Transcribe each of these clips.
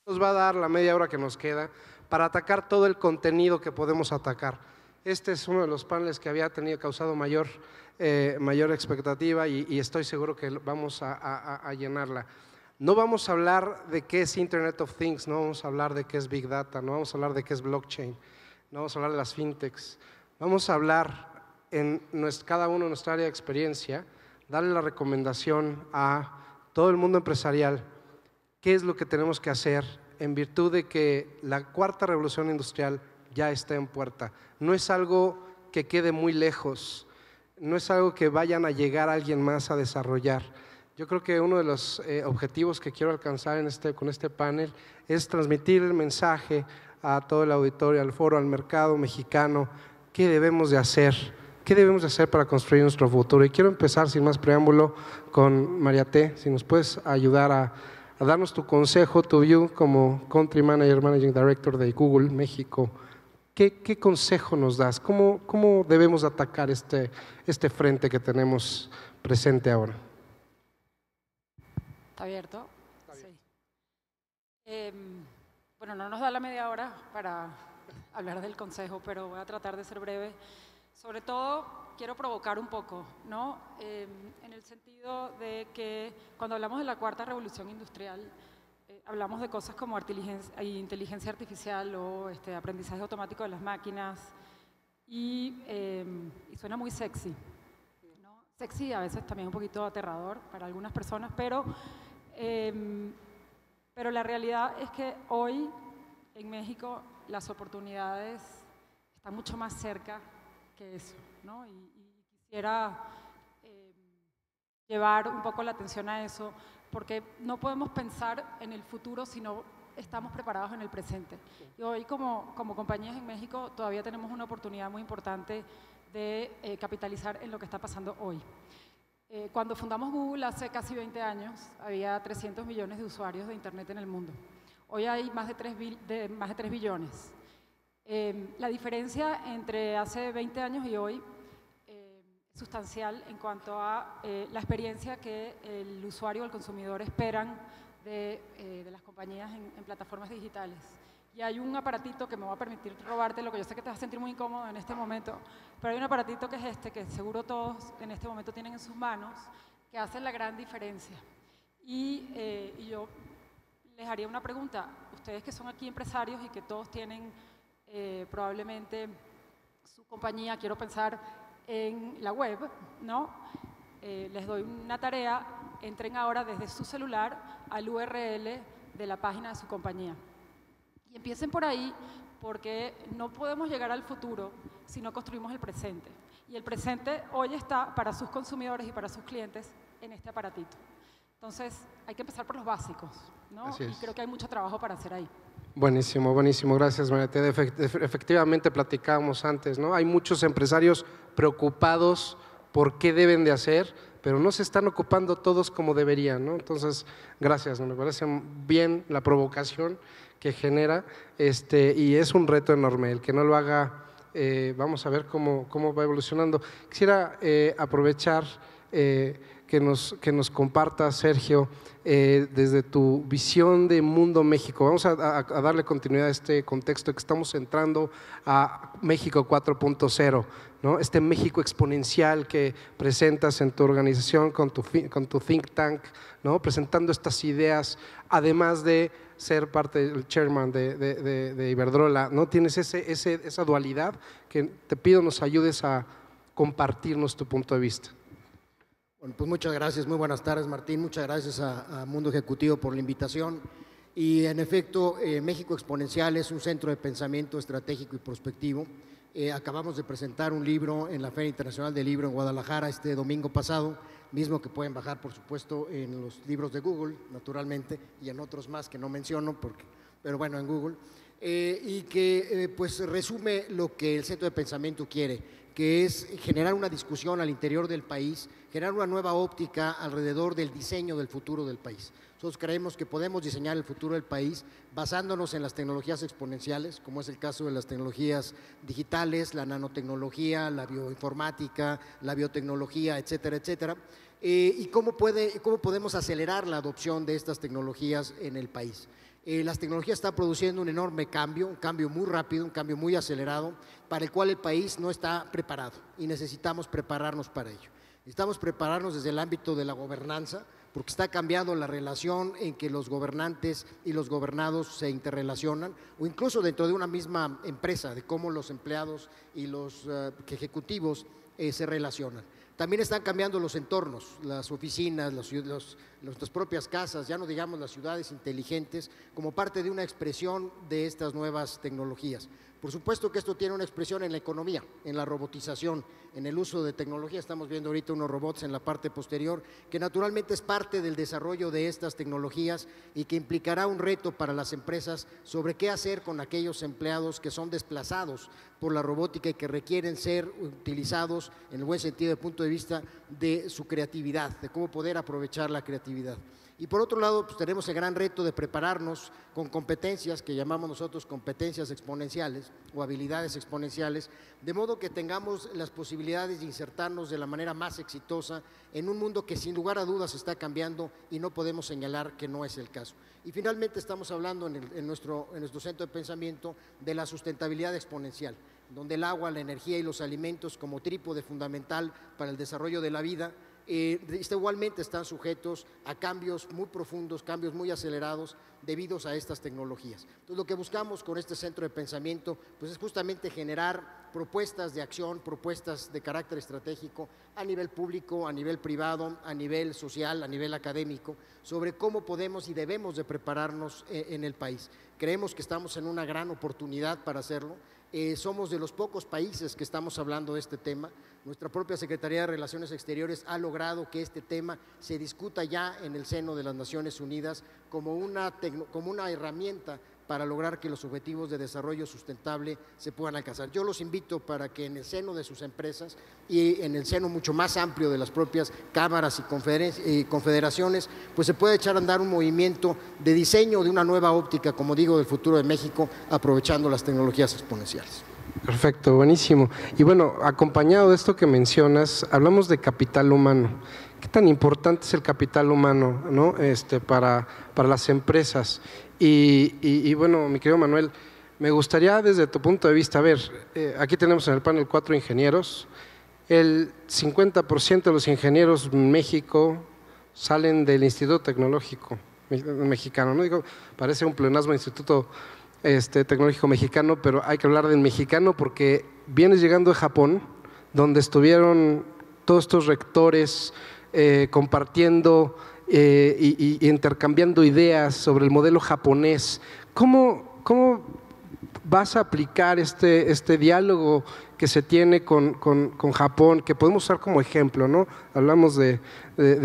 Nos va a dar la media hora que nos queda para atacar todo el contenido que podemos atacar. Este es uno de los paneles que había causado mayor expectativa y estoy seguro que vamos a llenarla. No vamos a hablar de qué es Internet of Things, no vamos a hablar de qué es Big Data, no vamos a hablar de qué es blockchain, no vamos a hablar de las fintechs. Vamos a hablar en cada uno de nuestra área de experiencia, darle la recomendación a todo el mundo empresarial qué es lo que tenemos que hacer en virtud de que la cuarta revolución industrial ya está en puerta. No es algo que quede muy lejos, no es algo que vayan a llegar alguien más a desarrollar. Yo creo que uno de los objetivos que quiero alcanzar con este panel es transmitir el mensaje a todo el auditorio, al foro, al mercado mexicano, qué debemos de hacer. ¿Qué debemos de hacer para construir nuestro futuro? Y quiero empezar sin más preámbulo con Mariate, si nos puedes ayudar a darnos tu consejo, tu view como Country Manager, Managing Director de Google México. ¿Qué consejo nos das? ¿Cómo debemos atacar este frente que tenemos presente ahora? ¿Está abierto? Sí. Bueno, no nos da la media hora para hablar del consejo, pero voy a tratar de ser breve. Sobre todo, quiero provocar un poco, ¿no? En el sentido de que cuando hablamos de la cuarta revolución industrial, hablamos de cosas como inteligencia artificial o aprendizaje automático de las máquinas y suena muy sexy, ¿no? Sexy a veces también un poquito aterrador para algunas personas, pero la realidad es que hoy en México las oportunidades están mucho más cerca que eso, ¿no? Y quisiera llevar un poco la atención a eso, porque no podemos pensar en el futuro si no estamos preparados en el presente. Y hoy como compañías en México todavía tenemos una oportunidad muy importante de capitalizar en lo que está pasando hoy. Cuando fundamos Google hace casi 20 años, había 300 millones de usuarios de Internet en el mundo. Hoy hay más de 3 billones. La diferencia entre hace 20 años y hoy es sustancial en cuanto a la experiencia que el usuario o el consumidor esperan de las compañías en plataformas digitales. Y hay un aparatito que me va a permitir robártelo, que yo sé que te vas a sentir muy incómodo en este momento, pero hay un aparatito que es que seguro todos en este momento tienen en sus manos, que hace la gran diferencia. Y yo les haría una pregunta, ustedes que son aquí empresarios y que todos tienen probablemente su compañía, quiero pensar en la web, ¿no? Les doy una tarea, entren ahora desde su celular al URL de la página de su compañía. Y empiecen por ahí, porque no podemos llegar al futuro si no construimos el presente. Y el presente hoy está para sus consumidores y para sus clientes en este aparatito. Entonces, hay que empezar por los básicos, ¿no? Y creo que hay mucho trabajo para hacer ahí. Buenísimo, buenísimo, gracias Mariate. Efectivamente platicábamos antes, ¿no? Hay muchos empresarios preocupados por qué deben de hacer, pero no se están ocupando todos como deberían, ¿no? Entonces, gracias, me parece bien la provocación que genera y es un reto enorme, el que no lo haga, vamos a ver cómo va evolucionando. Quisiera aprovechar que nos comparta, Sergio, desde tu visión de Mundo México. Vamos a darle continuidad a este contexto que estamos entrando a México 4.0, ¿no? Este México exponencial que presentas en tu organización con tu think tank, ¿no? Presentando estas ideas, además de ser parte del chairman de Iberdrola, ¿no? Tienes esa dualidad que te pido nos ayudes a compartirnos tu punto de vista. Bueno, pues muchas gracias, muy buenas tardes Martín, muchas gracias a Mundo Ejecutivo por la invitación y en efecto México Exponencial es un centro de pensamiento estratégico y prospectivo. Acabamos de presentar un libro en la Feria Internacional del Libro en Guadalajara este domingo pasado, mismo que pueden bajar por supuesto en los libros de Google naturalmente y en otros más que no menciono, pero bueno en Google, y que pues resume lo que el centro de pensamiento quiere, que es generar una discusión al interior del país, generar una nueva óptica alrededor del diseño del futuro del país. Nosotros creemos que podemos diseñar el futuro del país basándonos en las tecnologías exponenciales, como es el caso de las tecnologías digitales, la nanotecnología, la bioinformática, la biotecnología, etcétera, etcétera, ¿Y cómo podemos acelerar la adopción de estas tecnologías en el país? Las tecnologías están produciendo un enorme cambio, un cambio muy rápido, un cambio muy acelerado, para el cual el país no está preparado y necesitamos prepararnos para ello. Necesitamos prepararnos desde el ámbito de la gobernanza, porque está cambiando la relación en que los gobernantes y los gobernados se interrelacionan, o incluso dentro de una misma empresa, de cómo los empleados y los ejecutivos se relacionan. También están cambiando los entornos, las oficinas, nuestras propias casas, ya no digamos las ciudades inteligentes, como parte de una expresión de estas nuevas tecnologías. Por supuesto que esto tiene una expresión en la economía, en la robotización, en el uso de tecnología. Estamos viendo ahorita unos robots en la parte posterior, que naturalmente es parte del desarrollo de estas tecnologías y que implicará un reto para las empresas sobre qué hacer con aquellos empleados que son desplazados por la robótica y que requieren ser utilizados en el buen sentido desde el punto de vista de su creatividad, de cómo poder aprovechar la creatividad. Y por otro lado, pues tenemos el gran reto de prepararnos con competencias que llamamos nosotros competencias exponenciales o habilidades exponenciales, de modo que tengamos las posibilidades de insertarnos de la manera más exitosa en un mundo que sin lugar a dudas está cambiando y no podemos señalar que no es el caso. Y finalmente estamos hablando en nuestro centro de pensamiento de la sustentabilidad exponencial, donde el agua, la energía y los alimentos como trípode fundamental para el desarrollo de la vida igualmente están sujetos a cambios muy profundos, cambios muy acelerados debidos a estas tecnologías. Entonces, lo que buscamos con este centro de pensamiento pues, es justamente generar propuestas de acción, propuestas de carácter estratégico a nivel público, a nivel privado, a nivel social, a nivel académico, sobre cómo podemos y debemos de prepararnos en el país. Creemos que estamos en una gran oportunidad para hacerlo. Somos de los pocos países que estamos hablando de este tema. Nuestra propia Secretaría de Relaciones Exteriores ha logrado que este tema se discuta ya en el seno de las Naciones Unidas como una herramienta para lograr que los objetivos de desarrollo sustentable se puedan alcanzar. Yo los invito para que en el seno de sus empresas y en el seno mucho más amplio de las propias cámaras y confederaciones, pues se pueda echar a andar un movimiento de diseño de una nueva óptica, como digo, del futuro de México, aprovechando las tecnologías exponenciales. Perfecto, buenísimo. Y bueno, acompañado de esto que mencionas, hablamos de capital humano. ¿Qué tan importante es el capital humano, ¿no? para las empresas? Y bueno, mi querido Manuel, me gustaría desde tu punto de vista, a ver, aquí tenemos en el panel 4 ingenieros, el 50% de los ingenieros en México salen del Instituto Tecnológico Mexicano, ¿no? Digo, parece un pleonasmo Instituto Tecnológico Mexicano, pero hay que hablar del mexicano porque vienes llegando de Japón, donde estuvieron todos estos rectores compartiendo y intercambiando ideas sobre el modelo japonés. ¿Cómo vas a aplicar este diálogo que se tiene con Japón, que podemos usar como ejemplo, ¿no? Hablamos de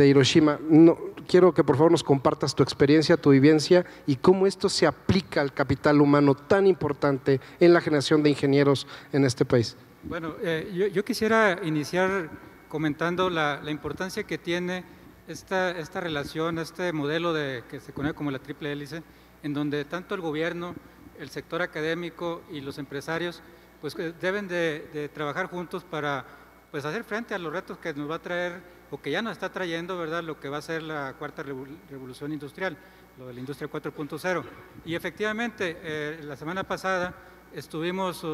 Hiroshima. No, quiero que por favor nos compartas tu experiencia, tu vivencia y cómo esto se aplica al capital humano tan importante en la generación de ingenieros en este país. Bueno, yo quisiera iniciar comentando la importancia que tiene esta relación, este modelo que se conoce como la triple hélice, en donde tanto el gobierno, el sector académico y los empresarios pues deben de trabajar juntos para pues hacer frente a los retos que nos va a traer o que ya nos está trayendo, ¿verdad?, lo que va a ser la cuarta revolución industrial, lo de la industria 4.0. Y efectivamente, la semana pasada estuvimos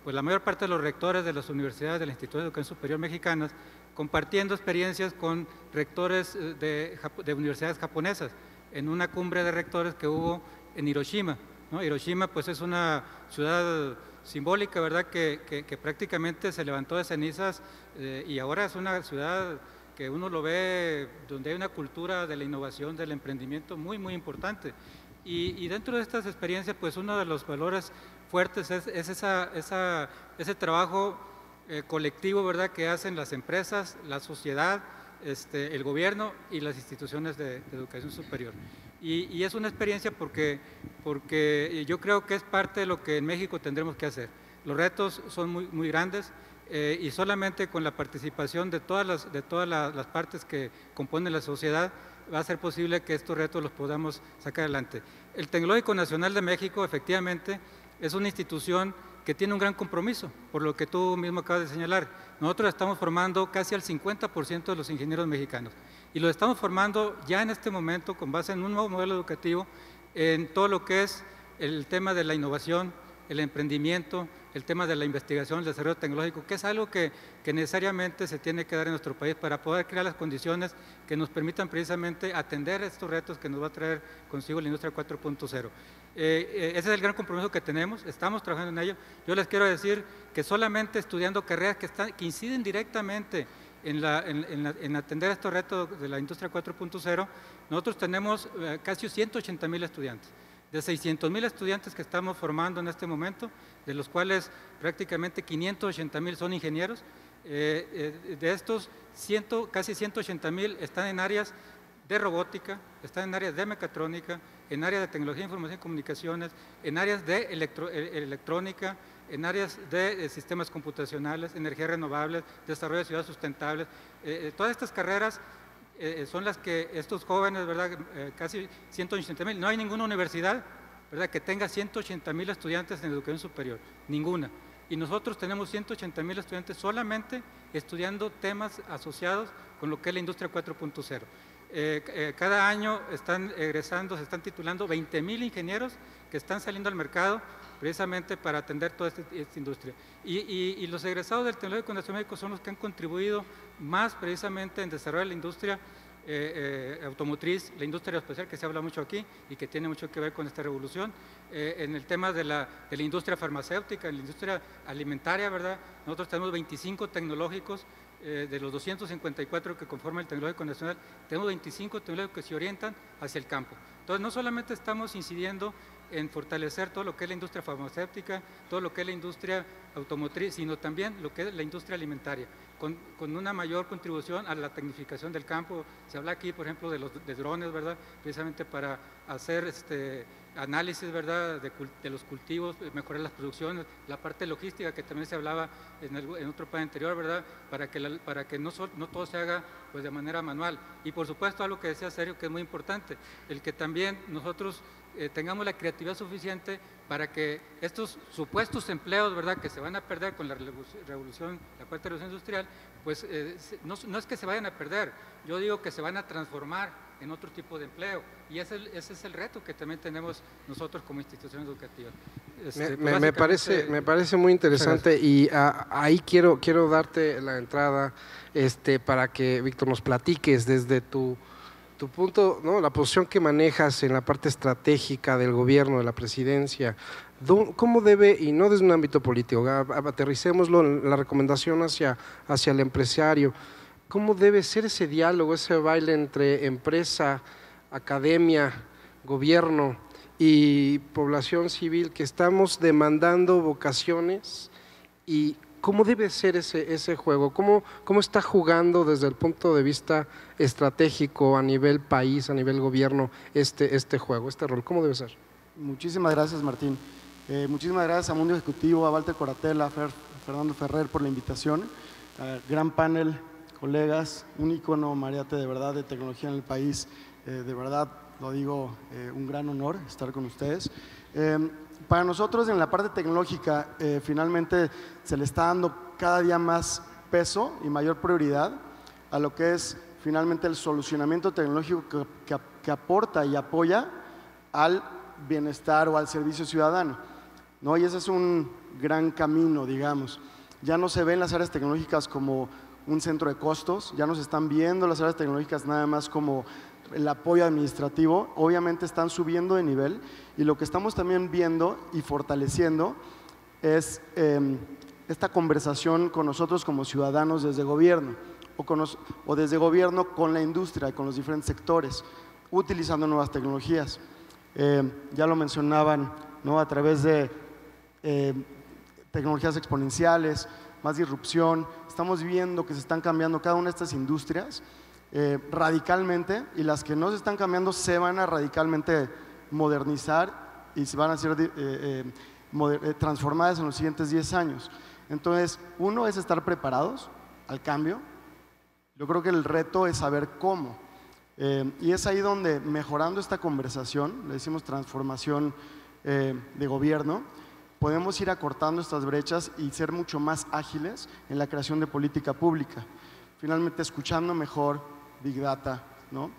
pues la mayor parte de los rectores de las universidades del Instituto de Educación Superior Mexicanas compartiendo experiencias con rectores de universidades japonesas en una cumbre de rectores que hubo en Hiroshima, ¿no? Hiroshima pues es una ciudad simbólica, ¿verdad?, que prácticamente se levantó de cenizas y ahora es una ciudad que uno lo ve donde hay una cultura de la innovación, del emprendimiento muy, muy importante. Y dentro de estas experiencias, pues uno de los valores fuertes es ese trabajo colectivo, ¿verdad?, que hacen las empresas, la sociedad, el gobierno y las instituciones de educación superior. Y es una experiencia porque yo creo que es parte de lo que en México tendremos que hacer. Los retos son muy, muy grandes y solamente con la participación de todas las partes que componen la sociedad va a ser posible que estos retos los podamos sacar adelante. El Tecnológico Nacional de México, efectivamente, es una institución que tiene un gran compromiso, por lo que tú mismo acabas de señalar. Nosotros estamos formando casi al 50% de los ingenieros mexicanos y lo estamos formando ya en este momento con base en un nuevo modelo educativo en todo lo que es el tema de la innovación, el emprendimiento, el tema de la investigación, el desarrollo tecnológico, que es algo que necesariamente se tiene que dar en nuestro país para poder crear las condiciones que nos permitan precisamente atender estos retos que nos va a traer consigo la industria 4.0. Ese es el gran compromiso que tenemos, estamos trabajando en ello. Yo les quiero decir que solamente estudiando carreras que inciden directamente en atender estos retos de la industria 4.0, nosotros tenemos casi 180,000 estudiantes. De 600,000 estudiantes que estamos formando en este momento, de los cuales prácticamente 580,000 son ingenieros, de estos casi 180,000 están en áreas de robótica, están en áreas de mecatrónica, en áreas de tecnología, información y comunicaciones, en áreas de electrónica, en áreas de sistemas computacionales, energías renovables, desarrollo de ciudades sustentables. Todas estas carreras son las que estos jóvenes, ¿verdad? Casi 180,000, no hay ninguna universidad, ¿verdad?, que tenga 180,000 estudiantes en educación superior, ninguna. Y nosotros tenemos 180,000 estudiantes solamente estudiando temas asociados con lo que es la industria 4.0. Cada año están egresando, se están titulando 20,000 ingenieros que están saliendo al mercado precisamente para atender toda esta industria. Y los egresados del Tecnológico Nacional de México son los que han contribuido más precisamente en desarrollar la industria automotriz, la industria aeroespacial, que se habla mucho aquí y que tiene mucho que ver con esta revolución, en el tema de la industria farmacéutica, en la industria alimentaria, ¿verdad? Nosotros tenemos 25 tecnológicos, de los 254 que conforman el Tecnológico Nacional, tenemos 25 tecnológicos que se orientan hacia el campo. Entonces, no solamente estamos incidiendo en fortalecer todo lo que es la industria farmacéutica, todo lo que es la industria automotriz, sino también lo que es la industria alimentaria, con una mayor contribución a la tecnificación del campo. Se habla aquí, por ejemplo, de drones, ¿verdad?, precisamente para hacer análisis, ¿verdad?, de los cultivos, mejorar las producciones, la parte logística que también se hablaba en otro panel anterior, ¿verdad?, para que no todo se haga pues de manera manual. Y por supuesto, algo que decía Sergio, que es muy importante, el que también nosotros tengamos la creatividad suficiente para que estos supuestos empleos, ¿verdad?, que se van a perder con la cuarta revolución industrial, pues no es que se vayan a perder, yo digo que se van a transformar en otro tipo de empleo, y ese es el reto que también tenemos nosotros como instituciones educativas. Me parece muy interesante, y ahí quiero darte la entrada para que, Víctor, nos platiques desde tu punto, ¿no?, la posición que manejas en la parte estratégica del gobierno, de la presidencia. ¿Cómo debe, y no desde un ámbito político, aterricémoslo en la recomendación hacia el empresario, cómo debe ser ese diálogo, ese baile entre empresa, academia, gobierno y población civil, que estamos demandando vocaciones, y cómo debe ser ese juego? ¿Cómo está jugando desde el punto de vista estratégico a nivel país, a nivel gobierno, este juego, este rol? ¿Cómo debe ser? Muchísimas gracias, Martín. Muchísimas gracias a Mundo Ejecutivo, a Walter Corratella, a Fernando Ferrer por la invitación. Gran panel, colegas, un ícono, Mariate, de verdad, de tecnología en el país. De verdad, lo digo, un gran honor estar con ustedes. Para nosotros, en la parte tecnológica, finalmente se le está dando cada día más peso y mayor prioridad a lo que es finalmente el solucionamiento tecnológico que aporta y apoya al bienestar o al servicio ciudadano, ¿no? Y ese es un gran camino, digamos. Ya no se ven las áreas tecnológicas como un centro de costos, ya no se están viendo las áreas tecnológicas nada más como el apoyo administrativo. Obviamente están subiendo de nivel, y lo que estamos también viendo y fortaleciendo es esta conversación con nosotros como ciudadanos desde gobierno, o desde gobierno con la industria, con los diferentes sectores, utilizando nuevas tecnologías. Ya lo mencionaban, ¿no?, a través de tecnologías exponenciales, más disrupción. Estamos viendo que se están cambiando cada una de estas industrias radicalmente, y las que no se están cambiando se van a radicalmente modernizar y se van a ser transformadas en los siguientes 10 años. Entonces, uno es estar preparados al cambio. Yo creo que el reto es saber cómo. Y es ahí donde, mejorando esta conversación, le decimos transformación de gobierno, podemos ir acortando estas brechas y ser mucho más ágiles en la creación de política pública. Finalmente, escuchando mejor Big Data, ¿no?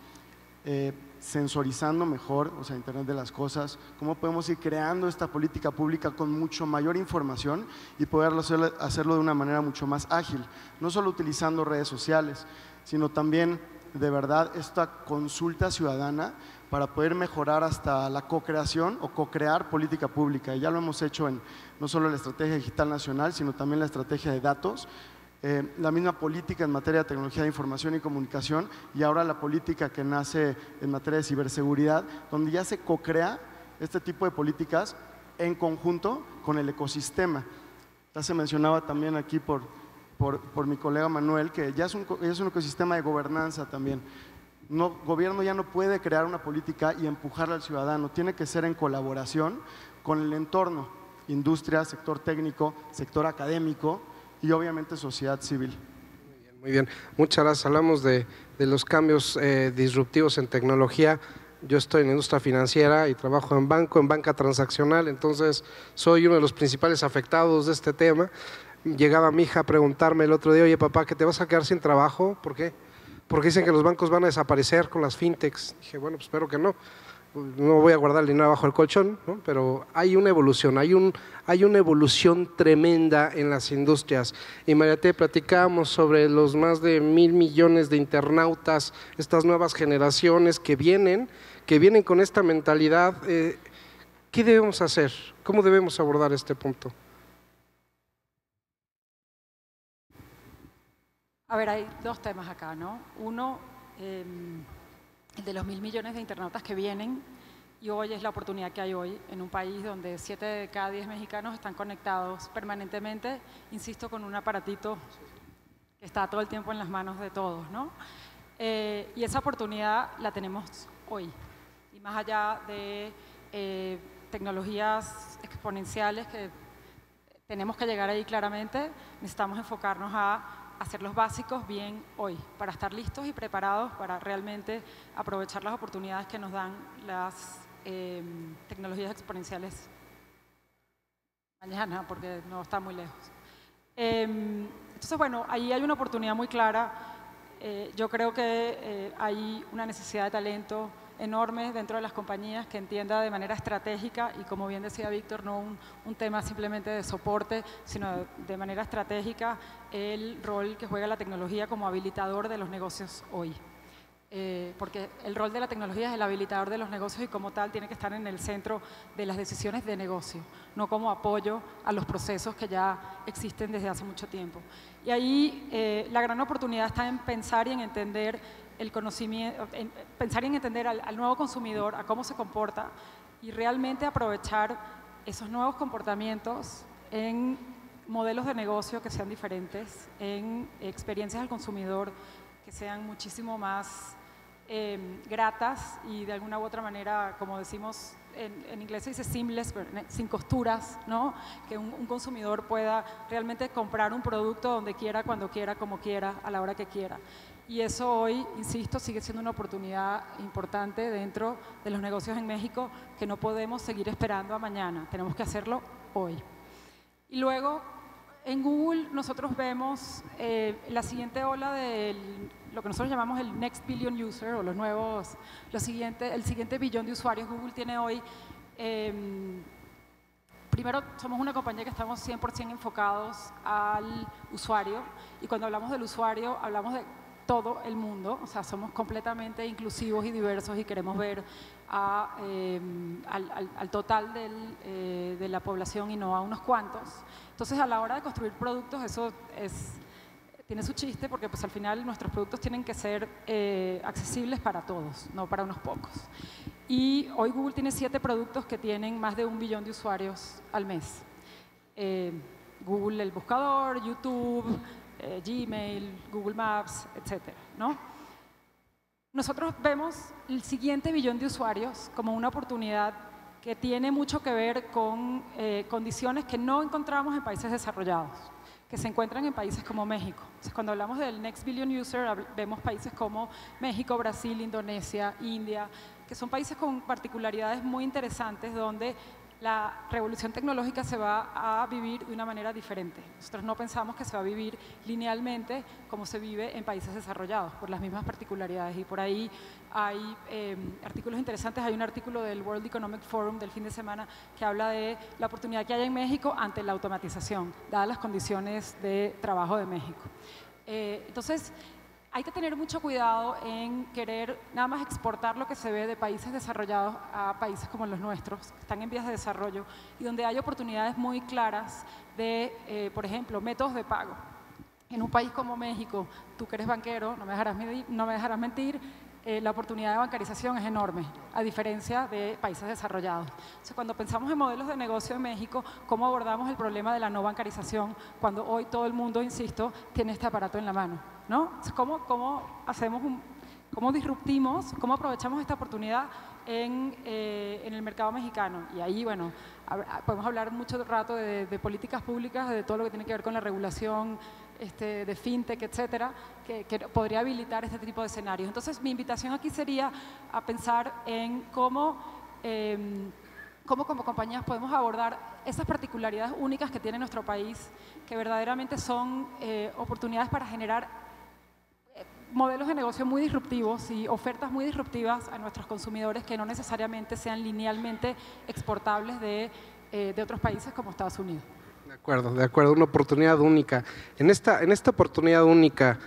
Sensorizando mejor, o sea, Internet de las cosas, cómo podemos ir creando esta política pública con mucho mayor información y poder hacerlo de una manera mucho más ágil, no solo utilizando redes sociales, sino también de verdad esta consulta ciudadana para poder mejorar hasta la co-creación o co-crear política pública. Y ya lo hemos hecho en no solo la Estrategia Digital Nacional, sino también la Estrategia de Datos, la misma política en materia de tecnología de información y comunicación, y ahora la política que nace en materia de ciberseguridad, donde ya se co-crea este tipo de políticas en conjunto con el ecosistema. Ya se mencionaba también aquí por mi colega Manuel, que ya es un ecosistema de gobernanza también. Gobierno ya no puede crear una política y empujarla al ciudadano, tiene que ser en colaboración con el entorno, industria, sector técnico, sector académico y obviamente sociedad civil. Muy bien, muchas gracias. Hablamos de los cambios disruptivos en tecnología. Yo estoy en la industria financiera y trabajo en banca transaccional, entonces soy uno de los principales afectados de este tema. Llegaba mi hija a preguntarme el otro día: oye papá, ¿que te vas a quedar sin trabajo? ¿Por qué? Porque dicen que los bancos van a desaparecer con las fintechs. Dije, bueno, pues espero que no. No voy a guardar el dinero bajo el colchón, ¿no? Pero hay una evolución, hay una evolución tremenda en las industrias. Y Mariate, platicábamos sobre los más de 1,000 millones de internautas, estas nuevas generaciones que vienen con esta mentalidad. ¿Qué debemos hacer? ¿Cómo debemos abordar este punto? A ver, hay dos temas acá, ¿no? Uno, el de los 1,000 millones de internautas que vienen, y hoy es la oportunidad que hay hoy en un país donde 7 de cada 10 mexicanos están conectados permanentemente, insisto, con un aparatito que está todo el tiempo en las manos de todos, ¿no? Y esa oportunidad la tenemos hoy. Y más allá de tecnologías exponenciales que tenemos que llegar ahí claramente, necesitamos enfocarnos a hacer los básicos bien hoy, para estar listos y preparados para realmente aprovechar las oportunidades que nos dan las tecnologías exponenciales mañana, porque no está muy lejos. Entonces, bueno, ahí hay una oportunidad muy clara. Yo creo que hay una necesidad de talento enorme dentro de las compañías que entienda de manera estratégica y, como bien decía Víctor, no un tema simplemente de soporte, sino de manera estratégica el rol que juega la tecnología como habilitador de los negocios hoy. Porque el rol de la tecnología es el habilitador de los negocios y como tal tiene que estar en el centro de las decisiones de negocio, no como apoyo a los procesos que ya existen desde hace mucho tiempo. Y ahí la gran oportunidad está en pensar y en entender el conocimiento, pensar y en entender al nuevo consumidor, a cómo se comporta y realmente aprovechar esos nuevos comportamientos en modelos de negocio que sean diferentes, en experiencias al consumidor que sean muchísimo más gratas y de alguna u otra manera, como decimos en inglés se dice seamless, pero sin costuras, ¿no? Que un consumidor pueda realmente comprar un producto donde quiera, cuando quiera, como quiera, a la hora que quiera. Y eso hoy, insisto, sigue siendo una oportunidad importante dentro de los negocios en México que no podemos seguir esperando a mañana, tenemos que hacerlo hoy. Y luego, en Google nosotros vemos la siguiente ola de lo que nosotros llamamos el Next Billion User o el siguiente billón de usuarios. Google tiene hoy, primero somos una compañía que estamos 100% enfocados al usuario y cuando hablamos del usuario hablamos de todo el mundo, o sea, somos completamente inclusivos y diversos y queremos ver al total de la población y no a unos cuantos. Entonces, a la hora de construir productos, eso tiene su chiste porque pues, al final nuestros productos tienen que ser accesibles para todos, no para unos pocos. Y hoy Google tiene 7 productos que tienen más de 1 billón de usuarios al mes. Google el buscador, YouTube, Gmail, Google Maps, etcétera, ¿no? Nosotros vemos el siguiente billón de usuarios como una oportunidad que tiene mucho que ver con condiciones que no encontramos en países desarrollados, que se encuentran en países como México. Entonces, cuando hablamos del Next Billion User, vemos países como México, Brasil, Indonesia, India, que son países con particularidades muy interesantes donde la revolución tecnológica se va a vivir de una manera diferente. Nosotros no pensamos que se va a vivir linealmente como se vive en países desarrollados, por las mismas particularidades. Y por ahí hay artículos interesantes. Hay un artículo del World Economic Forum del fin de semana que habla de la oportunidad que hay en México ante la automatización, dadas las condiciones de trabajo de México. Entonces, hay que tener mucho cuidado en querer nada más exportar lo que se ve de países desarrollados a países como los nuestros, que están en vías de desarrollo y donde hay oportunidades muy claras de, por ejemplo, métodos de pago. En un país como México, tú que eres banquero, no me dejarás mentir, la oportunidad de bancarización es enorme, a diferencia de países desarrollados. Entonces, cuando pensamos en modelos de negocio en México, ¿cómo abordamos el problema de la no bancarización cuando hoy todo el mundo, insisto, tiene este aparato en la mano? ¿No? Entonces, ¿cómo disruptimos, cómo aprovechamos esta oportunidad en el mercado mexicano? Y ahí, bueno, podemos hablar mucho rato de políticas públicas, de todo lo que tiene que ver con la regulación, de fintech, etcétera, que podría habilitar este tipo de escenarios. Entonces, mi invitación aquí sería a pensar en cómo como compañías podemos abordar esas particularidades únicas que tiene nuestro país, que verdaderamente son oportunidades para generar modelos de negocio muy disruptivos y ofertas muy disruptivas a nuestros consumidores que no necesariamente sean linealmente exportables de otros países como Estados Unidos. De acuerdo, una oportunidad única. En esta oportunidad única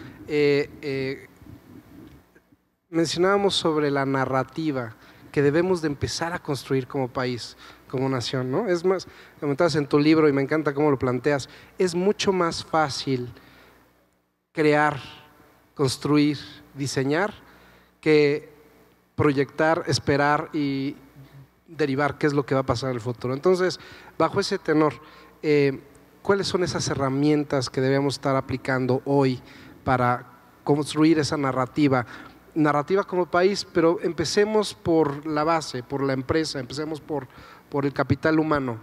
mencionábamos sobre la narrativa que debemos de empezar a construir como país, como nación, ¿no? Es más, comentabas en tu libro y me encanta cómo lo planteas, es mucho más fácil crear, construir, diseñar que proyectar, esperar y derivar qué es lo que va a pasar en el futuro. Entonces, bajo ese tenor, ¿cuáles son esas herramientas que debemos estar aplicando hoy para construir esa narrativa como país? Pero empecemos por la base, por la empresa, empecemos por el capital humano.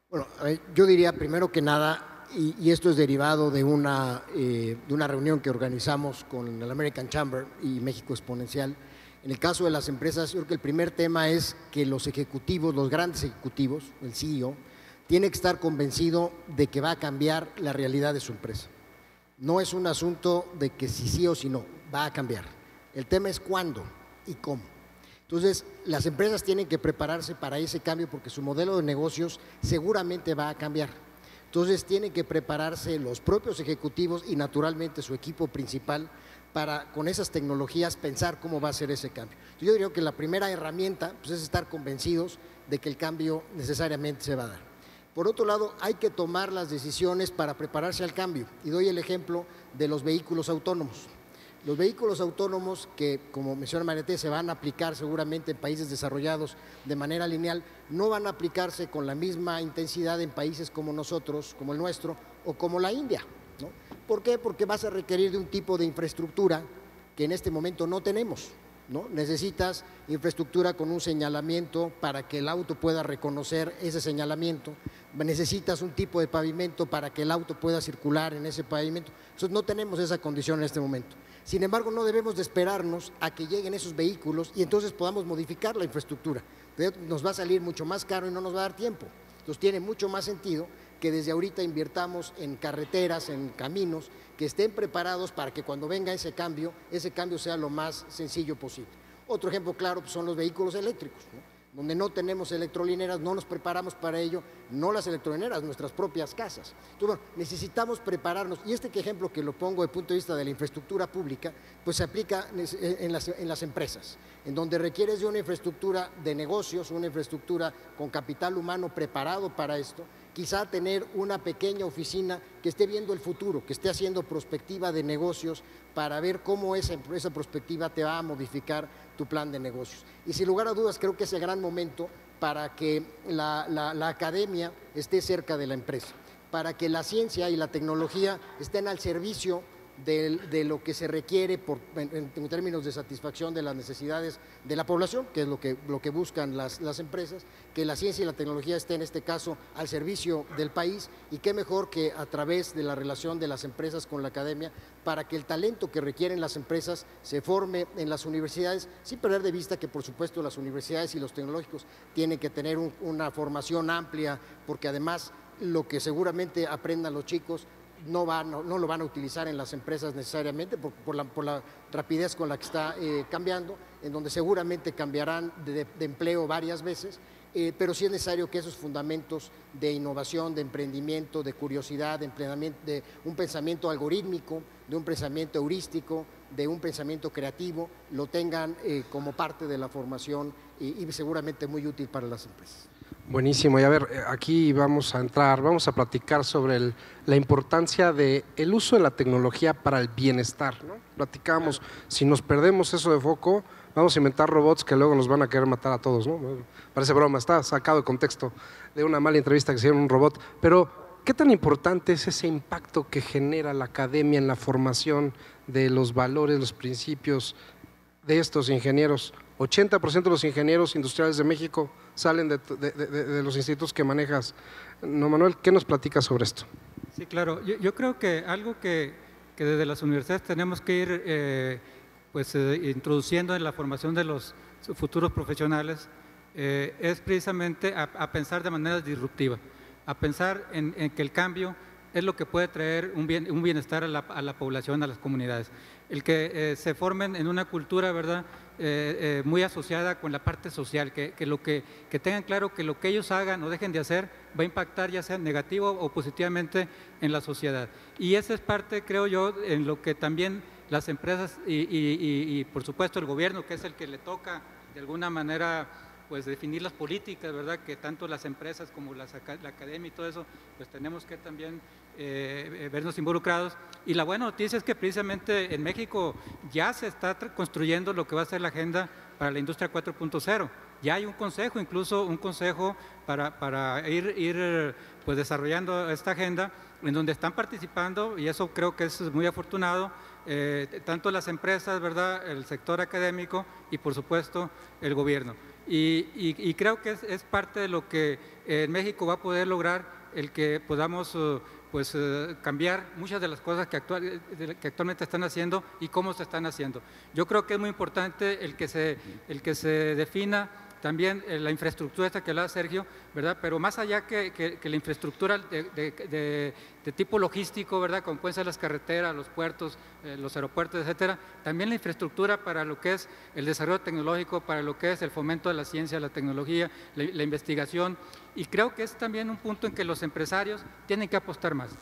Bueno, yo diría primero que nada, y esto es derivado de una reunión que organizamos con el American Chamber y México Exponencial. En el caso de las empresas, yo creo que el primer tema es que los ejecutivos, los grandes ejecutivos, el CEO, tiene que estar convencido de que va a cambiar la realidad de su empresa. No es un asunto de que si sí o si no, va a cambiar. El tema es cuándo y cómo. Entonces, las empresas tienen que prepararse para ese cambio porque su modelo de negocios seguramente va a cambiar. Entonces, tienen que prepararse los propios ejecutivos y naturalmente su equipo principal para, con esas tecnologías, pensar cómo va a ser ese cambio. Entonces, yo diría que la primera herramienta pues, es estar convencidos de que el cambio necesariamente se va a dar. Por otro lado, hay que tomar las decisiones para prepararse al cambio. Y doy el ejemplo de los vehículos autónomos. Los vehículos autónomos que, como menciona Mariate, se van a aplicar seguramente en países desarrollados de manera lineal, no van a aplicarse con la misma intensidad en países como nosotros, como el nuestro, o como la India, ¿no? ¿Por qué? Porque vas a requerir de un tipo de infraestructura que en este momento no tenemos, ¿no? Necesitas infraestructura con un señalamiento para que el auto pueda reconocer ese señalamiento, necesitas un tipo de pavimento para que el auto pueda circular en ese pavimento. Entonces no tenemos esa condición en este momento. Sin embargo, no debemos de esperarnos a que lleguen esos vehículos y entonces podamos modificar la infraestructura. Nos va a salir mucho más caro y no nos va a dar tiempo. Entonces tiene mucho más sentido que desde ahorita invirtamos en carreteras, en caminos, que estén preparados para que cuando venga ese cambio sea lo más sencillo posible. Otro ejemplo claro pues, son los vehículos eléctricos, ¿no? Donde no tenemos electrolineras, no nos preparamos para ello, no las electrolineras, nuestras propias casas. Entonces, bueno, necesitamos prepararnos. Y este ejemplo que lo pongo desde el punto de vista de la infraestructura pública, pues se aplica en las empresas, en donde requieres de una infraestructura de negocios, una infraestructura con capital humano preparado para esto, quizá tener una pequeña oficina que esté viendo el futuro, que esté haciendo prospectiva de negocios para ver cómo esa prospectiva te va a modificar tu plan de negocios. Y sin lugar a dudas creo que es el gran momento para que la academia esté cerca de la empresa, para que la ciencia y la tecnología estén al servicio de lo que se requiere en términos de satisfacción de las necesidades de la población, que es lo que buscan las empresas, que la ciencia y la tecnología esté en este caso al servicio del país, y qué mejor que a través de la relación de las empresas con la academia, para que el talento que requieren las empresas se forme en las universidades, sin perder de vista que por supuesto las universidades y los tecnológicos tienen que tener una formación amplia, porque además lo que seguramente aprendan los chicos no lo van a utilizar en las empresas necesariamente por la rapidez con la que está cambiando, en donde seguramente cambiarán de empleo varias veces, pero sí es necesario que esos fundamentos de innovación, de emprendimiento, de curiosidad, de un pensamiento algorítmico, de un pensamiento heurístico, de un pensamiento creativo, lo tengan como parte de la formación y seguramente muy útil para las empresas. Buenísimo, y a ver, aquí vamos a platicar sobre la importancia del uso de la tecnología para el bienestar, ¿no? Platicamos, si nos perdemos eso de foco, vamos a inventar robots que luego nos van a querer matar a todos, ¿no? Parece broma, está sacado de contexto de una mala entrevista que hicieron un robot, pero ¿qué tan importante es ese impacto que genera la academia en la formación de los valores, los principios de estos ingenieros? 80% de los ingenieros industriales de México salen de los institutos que manejas. No, Manuel, ¿qué nos platicas sobre esto? Sí, claro. Yo creo que algo que desde las universidades tenemos que ir introduciendo en la formación de los futuros profesionales es precisamente a pensar de manera disruptiva, a pensar en que el cambio es lo que puede traer un bienestar a la población, a las comunidades. El que se formen en una cultura, ¿verdad?, muy asociada con la parte social, que tengan claro que lo que ellos hagan o dejen de hacer va a impactar ya sea negativo o positivamente en la sociedad. Y esa es parte, creo yo, en lo que también las empresas y por supuesto el gobierno, que es el que le toca de alguna manera pues definir las políticas, ¿verdad?, que tanto las empresas como la academia y todo eso, pues tenemos que también vernos involucrados. Y la buena noticia es que precisamente en México ya se está construyendo lo que va a ser la agenda para la industria 4.0. Ya hay un consejo, incluso un consejo para ir pues desarrollando esta agenda, en donde están participando, y eso creo que es muy afortunado, tanto las empresas, ¿verdad?, el sector académico y por supuesto el gobierno. Y creo que es parte de lo que en México va a poder lograr el que podamos cambiar muchas de las cosas que actualmente están haciendo y cómo se están haciendo. Yo creo que es muy importante el que se defina también la infraestructura esta que hablaba Sergio, ¿verdad? Pero más allá que la infraestructura de tipo logístico, ¿verdad?, como pueden ser las carreteras, los puertos, los aeropuertos, etcétera, también la infraestructura para lo que es el desarrollo tecnológico, para lo que es el fomento de la ciencia, la tecnología, la investigación, y creo que es también un punto en que los empresarios tienen que apostar más.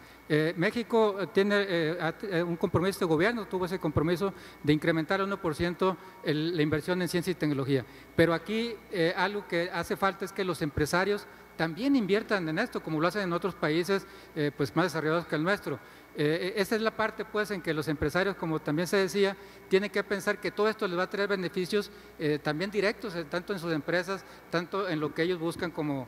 México tiene un compromiso de gobierno, tuvo ese compromiso de incrementar al 1% la inversión en ciencia y tecnología, pero aquí algo que hace falta es que los empresarios también inviertan en esto, como lo hacen en otros países pues más desarrollados que el nuestro. Esa es la parte pues en que los empresarios, como también se decía, tienen que pensar que todo esto les va a traer beneficios también directos, tanto en sus empresas, tanto en lo que ellos buscan como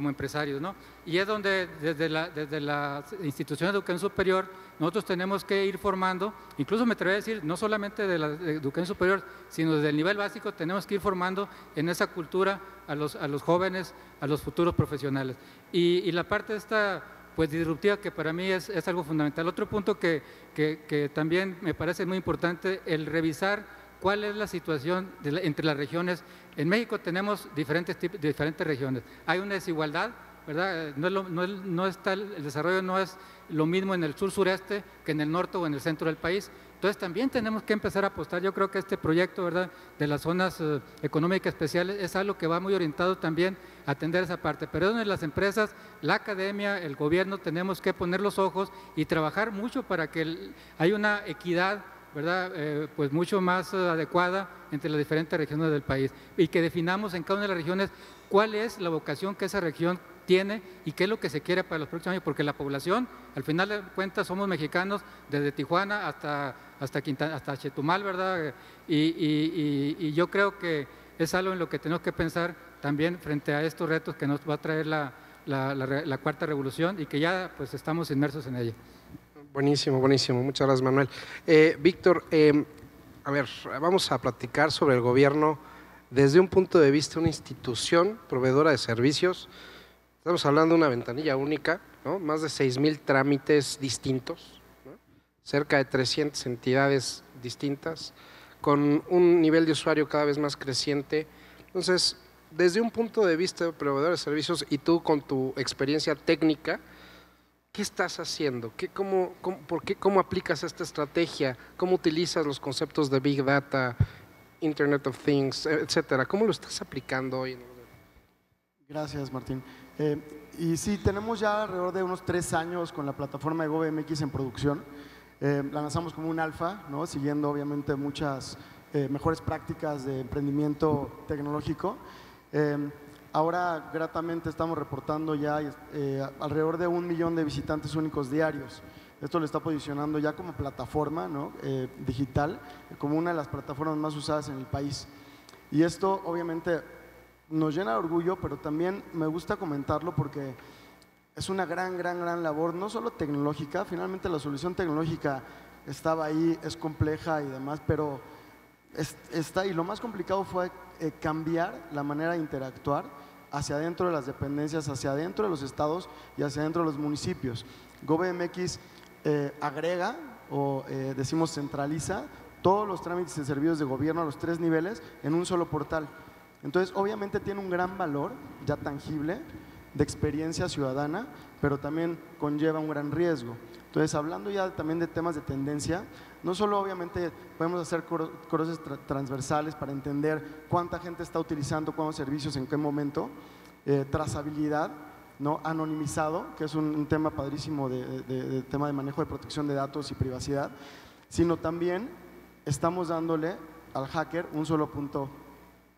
empresarios, ¿no? Y es donde desde las instituciones de educación superior nosotros tenemos que ir formando, incluso me atrevo a decir, no solamente de la educación superior, sino desde el nivel básico tenemos que ir formando en esa cultura a los jóvenes, a los futuros profesionales. Y la parte esta pues disruptiva, que para mí es algo fundamental. Otro punto que también me parece muy importante, el revisar cuál es la situación entre las regiones. En México tenemos diferentes regiones. Hay una desigualdad, ¿verdad? El desarrollo no es lo mismo en el sur-sureste que en el norte o en el centro del país. Entonces también tenemos que empezar a apostar. Yo creo que este proyecto, ¿verdad?, de las zonas económicas especiales es algo que va muy orientado también a atender esa parte. Pero es donde las empresas, la academia, el gobierno tenemos que poner los ojos y trabajar mucho para que haya una equidad, ¿verdad?, pues mucho más adecuada entre las diferentes regiones del país, y que definamos en cada una de las regiones cuál es la vocación que esa región tiene y qué es lo que se quiere para los próximos años, porque la población, al final de cuentas, somos mexicanos desde Tijuana hasta Chetumal, ¿verdad? Y yo creo que es algo en lo que tenemos que pensar también frente a estos retos que nos va a traer la cuarta revolución, y que ya pues estamos inmersos en ella. Buenísimo, buenísimo. Muchas gracias, Manuel. Víctor, a ver, vamos a platicar sobre el gobierno desde un punto de vista de una institución proveedora de servicios. Estamos hablando de una ventanilla única, ¿no? Más de 6,000 trámites distintos, ¿no? Cerca de 300 entidades distintas, con un nivel de usuario cada vez más creciente. Entonces, desde un punto de vista de proveedor de servicios y tú con tu experiencia técnica, ¿qué estás haciendo? ¿Cómo aplicas esta estrategia? ¿Cómo utilizas los conceptos de Big Data, Internet of Things, etcétera? ¿Cómo lo estás aplicando hoy? Gracias, Martín. Y sí, tenemos ya alrededor de unos 3 años con la plataforma de GovMX en producción. La lanzamos como un alfa, ¿no? Siguiendo obviamente muchas mejores prácticas de emprendimiento tecnológico. Ahora, gratamente, estamos reportando ya alrededor de 1 millón de visitantes únicos diarios. Esto lo está posicionando ya como plataforma, ¿no? Digital, como una de las plataformas más usadas en el país. Y esto, obviamente, nos llena de orgullo, pero también me gusta comentarlo porque es una gran labor, no solo tecnológica. Finalmente, la solución tecnológica estaba ahí, es compleja y demás, pero y lo más complicado fue cambiar la manera de interactuar hacia adentro de las dependencias, hacia adentro de los estados y hacia adentro de los municipios. GovMX agrega o decimos centraliza todos los trámites y servicios de gobierno a los 3 niveles en un solo portal. Entonces, obviamente tiene un gran valor ya tangible de experiencia ciudadana, pero también conlleva un gran riesgo. Entonces, hablando ya también de temas de tendencia, no solo obviamente podemos hacer cruces transversales para entender cuánta gente está utilizando cuántos servicios en qué momento, trazabilidad, ¿no? Anonimizado, que es un tema padrísimo de tema de manejo de protección de datos y privacidad, sino también estamos dándole al hacker un solo punto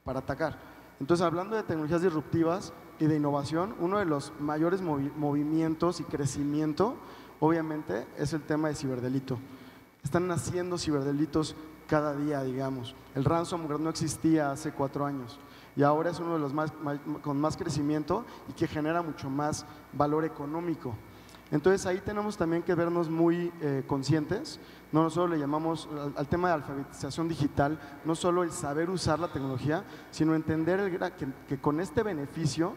para atacar. Entonces, hablando de tecnologías disruptivas y de innovación, uno de los mayores movimientos y crecimiento, obviamente, es el tema de ciberdelito. Están naciendo ciberdelitos cada día, digamos. El ransomware no existía hace 4 años y ahora es uno de los con más crecimiento y que genera mucho más valor económico. Entonces, ahí tenemos también que vernos muy conscientes. No solo le llamamos al tema de alfabetización digital, no solo el saber usar la tecnología, sino entender que con este beneficio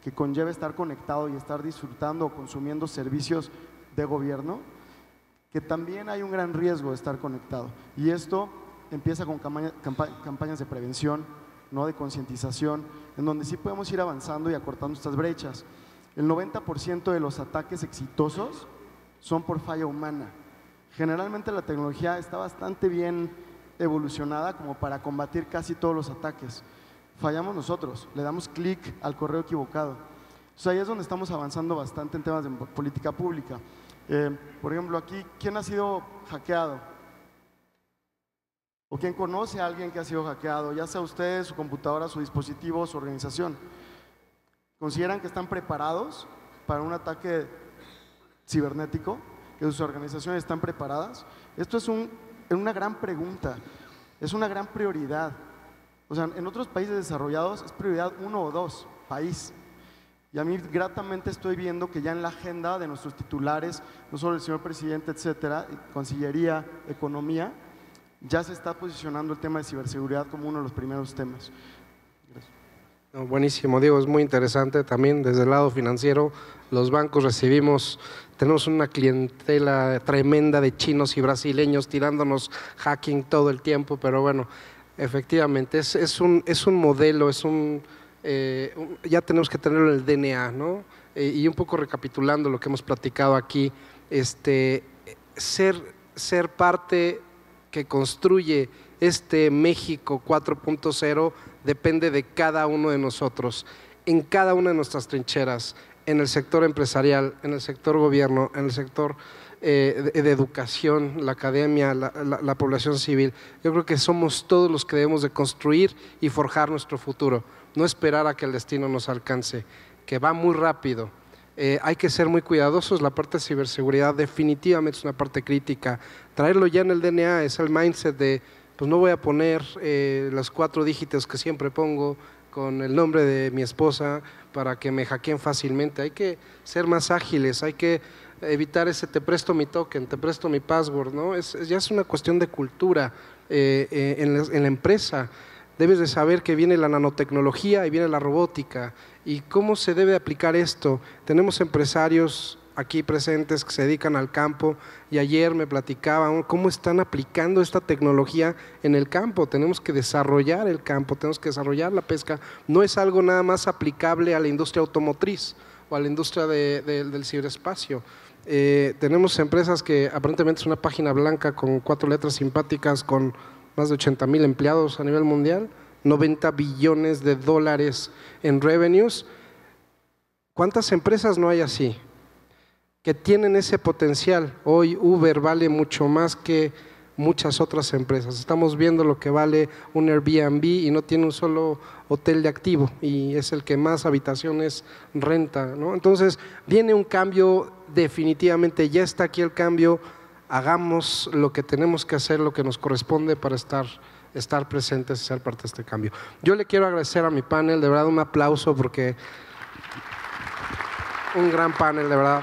que conlleva estar conectado y estar disfrutando o consumiendo servicios de gobierno, que también hay un gran riesgo de estar conectado. Y esto empieza con campañas de prevención, ¿no? De concientización, en donde sí podemos ir avanzando y acortando estas brechas. El 90% de los ataques exitosos son por falla humana. Generalmente la tecnología está bastante bien evolucionada como para combatir casi todos los ataques. Fallamos nosotros, le damos clic al correo equivocado. O sea, ahí es donde estamos avanzando bastante en temas de política pública. Por ejemplo, aquí, ¿quién ha sido hackeado? ¿O quién conoce a alguien que ha sido hackeado? Ya sea usted, su computadora, su dispositivo, su organización. ¿Consideran que están preparados para un ataque cibernético? ¿Que sus organizaciones están preparadas? Esto es una gran pregunta, es una gran prioridad. O sea, en otros países desarrollados es prioridad 1 o 2, país. Y a mí gratamente estoy viendo que ya en la agenda de nuestros titulares, no solo el señor presidente, etcétera, Cancillería, Economía, ya se está posicionando el tema de ciberseguridad como uno de los primeros temas. Gracias. No, buenísimo, Diego, es muy interesante también desde el lado financiero. Los bancos tenemos una clientela tremenda de chinos y brasileños tirándonos hacking todo el tiempo, pero bueno, efectivamente es un modelo, ya tenemos que tenerlo en el DNA, ¿no? Y un poco recapitulando lo que hemos platicado aquí, ser parte que construye este México 4.0 depende de cada uno de nosotros, en cada una de nuestras trincheras, en el sector empresarial, en el sector gobierno, en el sector de educación, la academia, la población civil. Yo creo que somos todos los que debemos de construir y forjar nuestro futuro, no esperar a que el destino nos alcance, que va muy rápido. Hay que ser muy cuidadosos, la parte de ciberseguridad definitivamente es una parte crítica. Traerlo ya en el DNA es el mindset de, pues no voy a poner los 4 dígitos que siempre pongo con el nombre de mi esposa para que me hackeen fácilmente. Hay que ser más ágiles, hay que evitar ese te presto mi token, te presto mi password, ¿no? Ya es una cuestión de cultura en la empresa. Debes de saber que viene la nanotecnología y viene la robótica. ¿Y cómo se debe aplicar esto? Tenemos empresarios aquí presentes que se dedican al campo y ayer me platicaban cómo están aplicando esta tecnología en el campo. Tenemos que desarrollar el campo, tenemos que desarrollar la pesca. No es algo nada más aplicable a la industria automotriz o a la industria del ciberespacio. Tenemos empresas que aparentemente es una página blanca con 4 letras simpáticas con más de 80,000 empleados a nivel mundial, 90 billones de dólares en revenues. ¿Cuántas empresas no hay así? Que tienen ese potencial. Hoy Uber vale mucho más que muchas otras empresas. Estamos viendo lo que vale un Airbnb y no tiene un solo hotel de activo y es el que más habitaciones renta, ¿no? Entonces viene un cambio, definitivamente ya está aquí el cambio. Hagamos lo que tenemos que hacer, lo que nos corresponde para estar presentes y ser parte de este cambio. Yo le quiero agradecer a mi panel, de verdad un aplauso porque un gran panel, de verdad.